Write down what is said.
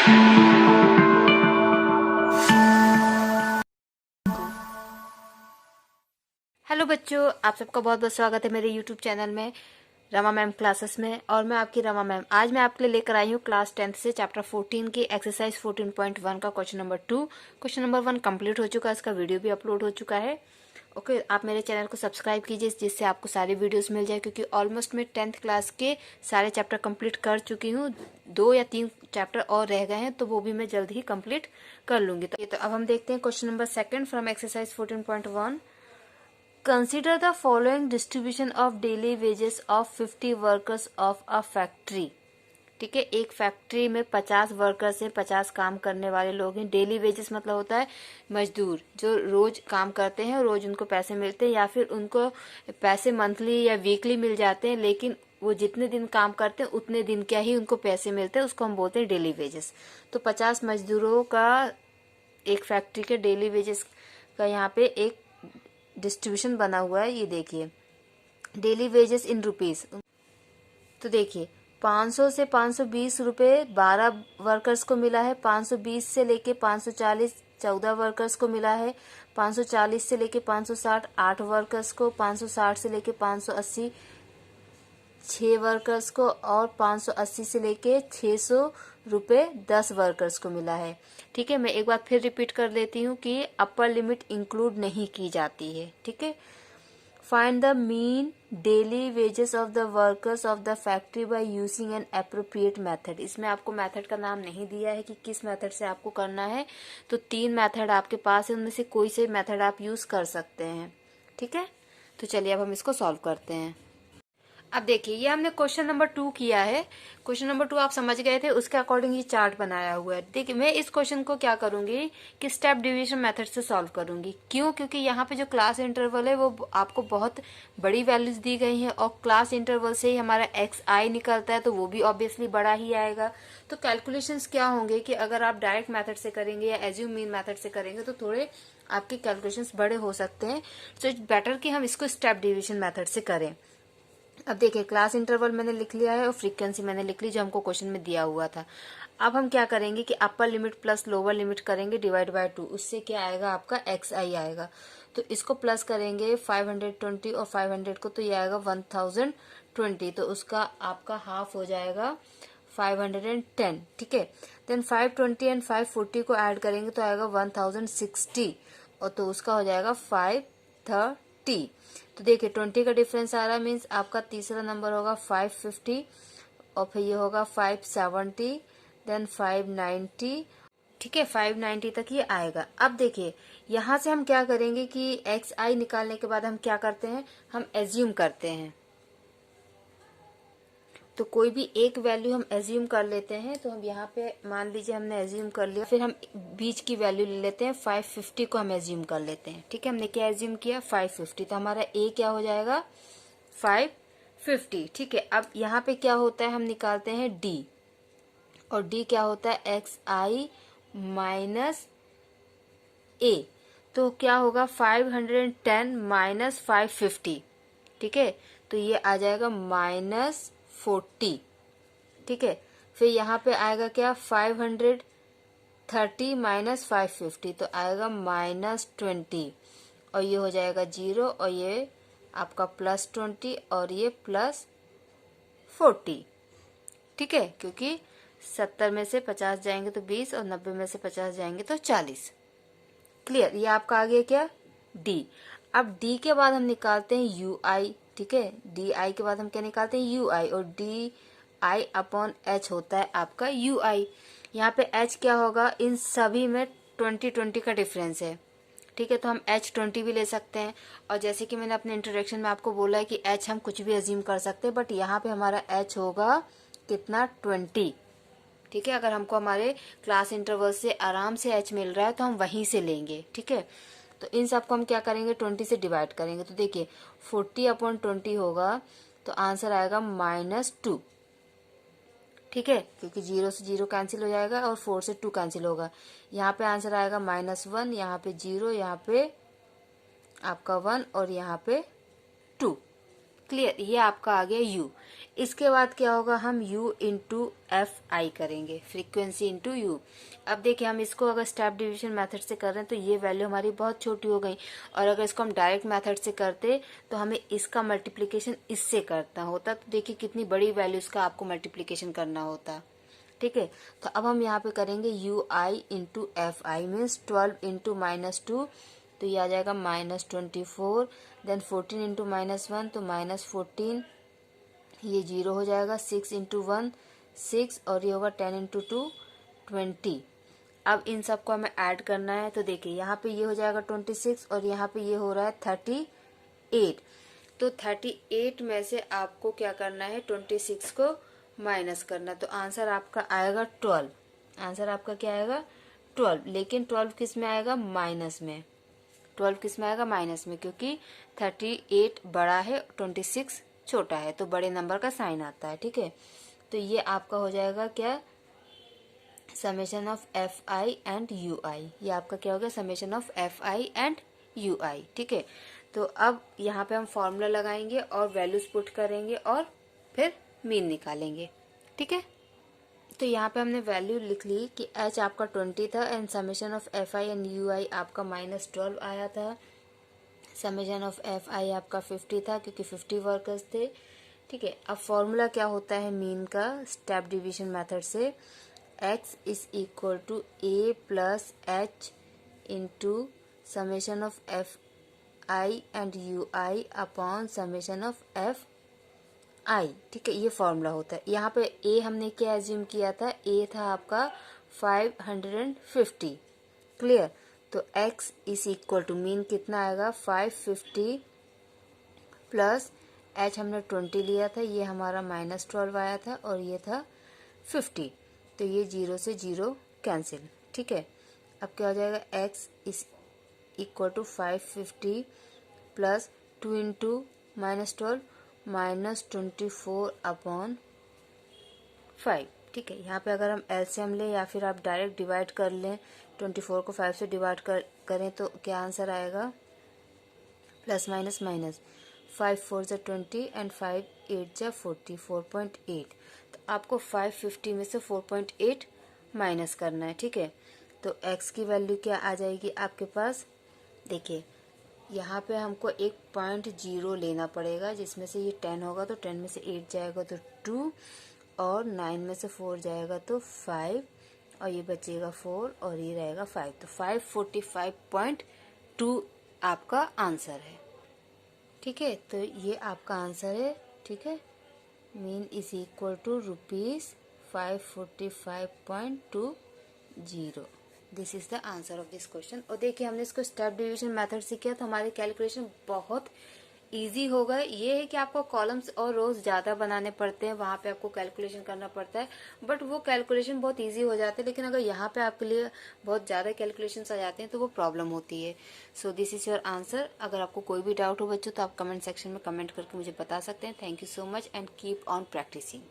Hello बच्चों, आप सबका बहुत बहुत स्वागत है मेरे यूट्यूब चैनल में रमा मैम क्लासेस में। और मैं आपकी रमा मैम। आज मैं आपके लिए लेकर आई हूँ क्लास 10th से चैप्टर 14 की एक्सरसाइज 14.1 का question number 2। Question number 1 complete हो चुका है, इसका वीडियो भी अपलोड हो चुका है। ओके, आप मेरे चैनल को सब्सक्राइब कीजिए जिससे आपको सारी वीडियोस मिल जाए, क्योंकि ऑलमोस्ट मैं 10th क्लास के सारे चैप्टर कंप्लीट कर चुकी हूँ। 2 या 3 चैप्टर और रह गए हैं, तो वो भी मैं जल्द ही कंप्लीट कर लूंगी। तो अब हम देखते हैं question number 2 from exercise 14.1। Consider the following distribution of daily wages of 50 workers of a factory। ठीक है, एक फैक्ट्री में 50 वर्कर्स हैं, 50 काम करने वाले लोग हैं। डेली वेजेस मतलब होता है मजदूर जो रोज काम करते हैं, रोज उनको पैसे मिलते हैं, या फिर उनको पैसे मंथली या वीकली मिल जाते हैं, लेकिन वो जितने दिन काम करते हैं उतने दिन क्या ही उनको पैसे मिलते हैं, उसको हम बोलते हैं डेली वेजेस। तो 50 मजदूरों का एक फैक्ट्री के डेली वेजेस का यहाँ पे एक डिस्ट्रीब्यूशन बना हुआ है। ये देखिए, डेली वेजेस इन रुपीस। तो देखिए, 500 से 520 रुपये 12 वर्कर्स को मिला है। 520 से लेके 540 14 वर्कर्स को मिला है। 540 से लेके 560 8 वर्कर्स को। 560 से लेके 580 6 वर्कर्स को। और 580 से लेके 600 रुपये 10 वर्कर्स को मिला है। ठीक है, मैं एक बार फिर रिपीट कर देती हूँ कि अपर लिमिट इंक्लूड नहीं की जाती है। ठीक है, find the mean daily wages of the workers of the factory by using N appropriate method. इसमें आपको मेथड का नाम नहीं दिया है कि किस मेथड से आपको करना है। तो 3 मेथड आपके पास है, उनमें से कोई से मेथड आप यूज कर सकते हैं। ठीक है, तो चलिए अब हम इसको सॉल्व करते हैं। अब देखिए, ये हमने क्वेश्चन नंबर 2 किया है। क्वेश्चन नंबर 2 आप समझ गए थे, उसके अकॉर्डिंग ये चार्ट बनाया हुआ है। देखिए, मैं इस क्वेश्चन को क्या करूंगी कि स्टेप डिवीजन मेथड से सॉल्व करूंगी। क्यों? क्योंकि यहाँ पे जो क्लास इंटरवल है वो आपको बहुत बड़ी वैल्यूज दी गई हैं, और क्लास इंटरवल से ही हमारा XI निकलता है, तो वो भी ऑब्वियसली बड़ा ही आएगा। तो कैलकुलेशंस क्या होंगे कि अगर आप डायरेक्ट मेथड से करेंगे या एज्यूम मीन मेथड से करेंगे तो थोड़े आपके कैलकुलेशंस बड़े हो सकते हैं। सो इट्स बेटर कि हम इसको स्टेप डिवीजन मेथड से करें। अब देखिए, क्लास इंटरवल मैंने लिख लिया है और फ्रीक्वेंसी मैंने लिख ली जो हमको क्वेश्चन में दिया हुआ था। अब हम क्या करेंगे कि upper limit plus lower limit करेंगे डिवाइड बाय 2। उससे क्या आएगा, आपका XI आएगा। तो इसको प्लस करेंगे 520 और 500 को, तो ये आएगा 1020। तो उसका आपका हाफ हो जाएगा 510। ठीक है, देन 520 एंड 540 को ऐड करेंगे तो आएगा 1060, और तो उसका हो जाएगा 530। तो देखिए, 20 का डिफरेंस आ रहा है, मीन्स आपका तीसरा नंबर होगा 550, और फिर ये होगा 570, देन 590। ठीक है, 590 तक ये आएगा। अब देखिए, यहाँ से हम क्या करेंगे कि XI निकालने के बाद हम क्या करते हैं, हम एज्यूम करते हैं। तो कोई भी एक वैल्यू हम एज्यूम कर लेते हैं। तो हम यहाँ पे मान लीजिए हमने एज्यूम कर लिया, फिर हम बीच की वैल्यू ले लेते हैं। 550 को हम एज्यूम कर लेते हैं। ठीक है, हमने क्या एज्यूम किया, 550। तो हमारा A क्या हो जाएगा, 550। ठीक है, अब यहाँ पे क्या होता है, हम निकालते हैं D, और D क्या होता है, XI माइनस A। तो क्या होगा, 510 माइनस 550। ठीक है, तो ये आ जाएगा -40। ठीक है, फिर यहाँ पे आएगा क्या, 530 माइनस 550, तो आएगा -20, और ये हो जाएगा 0, और ये आपका +20, और ये +40। ठीक है, क्योंकि 70 में से 50 जाएंगे तो 20, और 90 में से 50 जाएंगे तो 40। क्लियर, ये आपका आ गया क्या, D। अब D के बाद हम निकालते हैं UI। ठीक है, DI के बाद हम क्या निकालते हैं, UI, और DI अपॉन H होता है आपका UI। यहाँ पे H क्या होगा, इन सभी में 20 का डिफरेंस है। ठीक है, तो हम H20 भी ले सकते हैं। और जैसे कि मैंने अपने इंट्रोडक्शन में आपको बोला है कि H हम कुछ भी अज्यूम कर सकते हैं, बट यहाँ पे हमारा H होगा कितना, 20। ठीक है, अगर हमको हमारे क्लास इंटरवल से आराम से H मिल रहा है तो हम वहीं से लेंगे। ठीक है, तो इन सबको हम क्या करेंगे, 20 से डिवाइड करेंगे। तो देखिए, 40/20 होगा, तो आंसर आएगा -2। ठीक है, क्योंकि 0 से 0 कैंसिल हो जाएगा, और 4 से 2 कैंसिल होगा। यहाँ पे आंसर आएगा -1, यहाँ पे 0, यहाँ पे आपका 1, और यहाँ पे 2। क्लियर, ये आपका आ गया U। इसके बाद क्या होगा, हम u इंटू एफ आई करेंगे, फ्रीक्वेंसी इंटू u। अब देखिए हम इसको अगर स्टेप डिवीजन मेथड से कर रहे हैं तो ये वैल्यू हमारी बहुत छोटी हो गई, और अगर इसको हम डायरेक्ट मेथड से करते तो हमें इसका मल्टीप्लीकेशन इससे करना होता, तो देखिए कितनी बड़ी वैल्यूज का आपको मल्टीप्लीकेशन करना होता। ठीक है, तो अब हम यहाँ पे करेंगे you I into F I means 12 into -2, तो ये आ जाएगा -24, देन 14 इंटू -1 तो -14, ये 0 हो जाएगा, 6 इंटू 1 6, और ये होगा 10 इंटू 2 20। अब इन सबको हमें ऐड करना है, तो देखिए यहाँ पे ये हो जाएगा 26 और यहाँ पे ये हो रहा है 38। तो 38 में से आपको क्या करना है, 26 को माइनस करना, तो आंसर आपका आएगा 12। आंसर आपका क्या आएगा, 12। लेकिन 12 किस में आएगा, माइनस में। 12 किस में आएगा, माइनस में, क्योंकि 38 बड़ा है, 26 छोटा है, तो बड़े नंबर का साइन आता है। ठीक है, तो ये आपका हो जाएगा क्या, summation of F I and U I. ये आपका क्या हो गया, summation of F I and U I. ठीक है, तो अब यहाँ पे हम फॉर्मूला लगाएंगे और वैल्यूज पुट करेंगे और फिर मीन निकालेंगे। ठीक है, तो यहाँ पे हमने वैल्यू लिख ली कि एच आपका 20 था and summation of F I and U I आपका -12 आया था। समेशन ऑफ एफ आई आपका 50 था क्योंकि 50 वर्कर्स थे। ठीक है, अब फॉर्मूला क्या होता है मीन का, स्टेप डिवीजन मेथड से, x is equal to a plus H into summation of F I and U I upon summation of F I. ठीक है, ये फॉर्मूला होता है। यहाँ पे a हमने क्या एज्यूम किया था, a था आपका 550। क्लियर, तो x is equal to mean कितना आएगा, 550 प्लस h हमने 20 लिया था, ये हमारा -12 आया था, और ये था 50, तो ये 0 से 0 कैंसिल। ठीक है, अब क्या हो जाएगा, x is equal to 550 plus 2 into -12 -24 upon 5। ठीक है, यहाँ पे अगर हम एलसीएम लें या फिर आप डायरेक्ट डिवाइड कर लें, 24 को 5 से डिवाइड करें तो क्या आंसर आएगा, प्लस माइनस माइनस, 5 4 जा 20 एंड 5 8 जा 40, 4.8। तो आपको 550 में से 4.8 माइनस करना है। ठीक है, तो x की वैल्यू क्या आ जाएगी आपके पास, देखिए यहाँ पे हमको एक 0.0 लेना पड़ेगा, जिसमें से ये 10 होगा तो 10 में से 8 जाएगा तो 2, और 9 में से 4 जाएगा तो 5, और ये बचेगा 4 और ये रहेगा 5, तो 545.2 आपका आंसर है। ठीक है, तो ये आपका आंसर है। ठीक है, mean is equal to ₹545.20। This is the answer of this question. और देखिए हमने इसको स्टेप डिवीजन मेथड से किया तो हमारी कैलकुलेशन बहुत इजी होगा। ये है कि आपको कॉलम्स और रोज ज्यादा बनाने पड़ते हैं, वहां पे आपको कैलकुलेशन करना पड़ता है, बट वो कैलकुलेशन बहुत इजी हो जाते हैं। लेकिन अगर यहाँ पे आपके लिए बहुत ज्यादा कैलकुलेशंस आ जाते हैं तो वो प्रॉब्लम होती है। So this is your answer. अगर आपको कोई भी डाउट हो बच्चों तो आप कमेंट सेक्शन में कमेंट करके मुझे बता सकते हैं। Thank you so much and keep on practising.